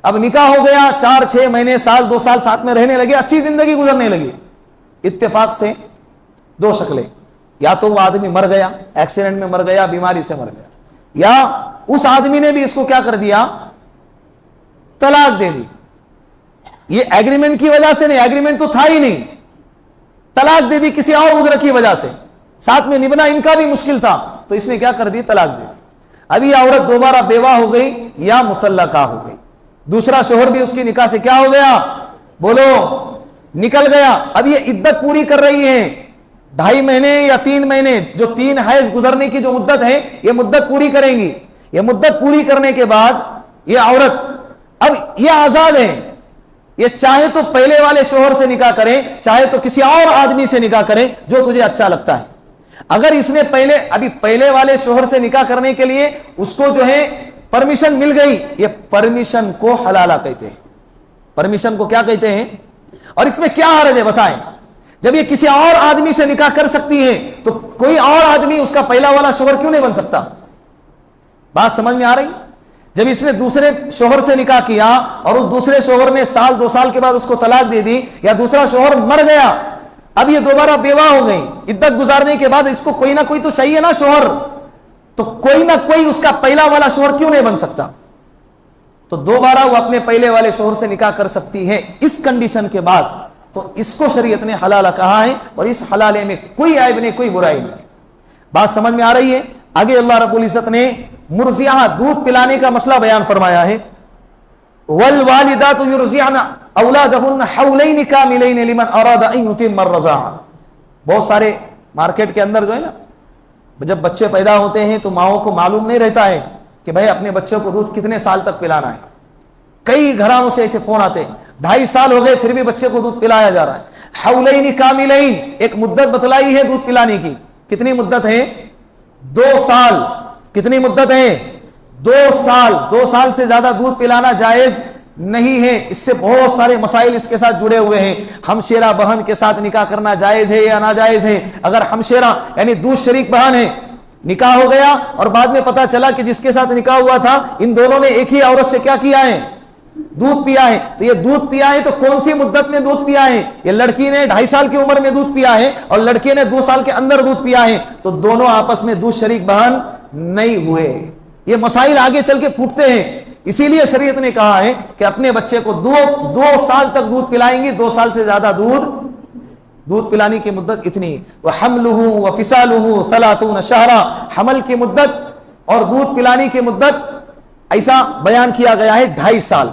अब निकाह हो गया, 4-6 महीने, साल 2 साल साथ में रहने लगे, अच्छी जिंदगी गुजरने लगी। इत्तेफाक से 2 शक्लें, या तो वो आदमी मर गया, एक्सीडेंट में मर गया, बीमारी से मर गया, या उस आदमी ने भी इसको क्या कर दिया, तलाक दे दी। ये एग्रीमेंट की वजह से नहीं, एग्रीमेंट तो था ही नहीं, तलाक दे दी किसी और उज़्र की वजह से, साथ में निभाना इनका भी मुश्किल था, तो इसने क्या कर दी, तलाक दे दी। अभी औरत दोबारा बेवा हो गई या मुतल्लका हो गई, दूसरा शोहर भी उसकी निकाह से क्या हो गया, बोलो, निकल गया। अब ये इद्दत पूरी कर रही है, 2.5 महीने या 3 महीने, जो 3 हैज गुजरने की जो मुद्दत है, ये मुद्दत पूरी करेंगी। ये मुद्दत पूरी करने के बाद ये औरत अब ये आजाद है, ये चाहे तो पहले वाले शोहर से निकाह करें, चाहे तो किसी और आदमी से निकाह करें जो तुझे अच्छा लगता है। अगर इसने पहले वाले शोहर से निकाह करने के लिए उसको जो है परमिशन मिल गई, ये परमिशन को हलाला कहते हैं। परमिशन को क्या कहते हैं? और इसमें क्या हर्ज है बताएं? जब ये किसी और आदमी से निकाह कर सकती है, तो कोई और आदमी उसका पहला वाला शोहर क्यों नहीं बन सकता? बात समझ में आ रही? जब इसने दूसरे शोहर से निकाह किया और उस दूसरे शोहर ने साल 2 साल के बाद उसको तलाक दे दी, या दूसरा शोहर मर गया, अब ये दोबारा बेवा हो गई, इद्दत गुजारने के बाद इसको कोई ना कोई तो चाहिए ना शोहर, तो कोई ना कोई उसका पहला वाला शोहर क्यों नहीं बन सकता? तो दोबारा वो अपने पहले वाले शोहर से निकाह कर सकती है इस कंडीशन के बाद। तो इसको शरीयत ने हलाला कहा है, और इस हलाले में कोई ऐब नहीं, कोई बुराई नहीं। बात समझ में आ रही है? आगे अल्लाह रब्बुल इज्जत ने मुर्जिया, दूध पिलाने का मसला बयान फरमाया है। वल वालिदातु युरजिअना औलादहुन्ना हौलैन कामिलैन लिमन अरादा अन युतिम्म अर्रज़ाअ। बहुत सारे मार्केट के अंदर जो है ना, जब बच्चे पैदा होते हैं तो माओं को मालूम नहीं रहता है कि भाई अपने बच्चों को दूध कितने साल तक पिलाना है। कई घरानों से ऐसे फोन आते हैं, 2.5 साल हो गए फिर भी बच्चे को दूध पिलाया जा रहा है। हौलैन कामिलैन, एक मुद्दत बतलाई है दूध पिलाने की। कितनी मुद्दत है? 2 साल। कितनी मुद्दत है? 2 साल। 2 साल से ज्यादा दूध पिलाना जायज नहीं है। इससे बहुत सारे मसाइल इसके साथ जुड़े हुए हैं। हमशेरा बहन के साथ निकाह करना जायज है या नाजायज है? अगर हमशेरा यानी दूध शरीक बहन है, निकाह हो गया और बाद में पता चला कि जिसके साथ निकाह हुआ था इन दोनों ने एक ही औरत से क्या किया है? दूध पिया है। तो ये दूध पिया है तो कौन सी मुद्दत में दूध पिया है? ये लड़की ने 2.5 साल की उम्र में दूध पिया है और लड़के ने 2 साल के अंदर दूध पिया है, तो दोनों आपस में दूध शरीक बहन नहीं हुए। ये मसाइल आगे चल के फूटते हैं। इसीलिए शरीयत ने कहा है कि अपने बच्चे को 2 साल तक दूध पिलाएंगे। 2 साल से ज्यादा दूध पिलाने की मुद्दत इतनी। वह हमलुहु व फिसालुहु 30 शहरा, हमल की मुद्दत और दूध पिलाने की मुद्दत ऐसा बयान किया गया है 2.5 साल।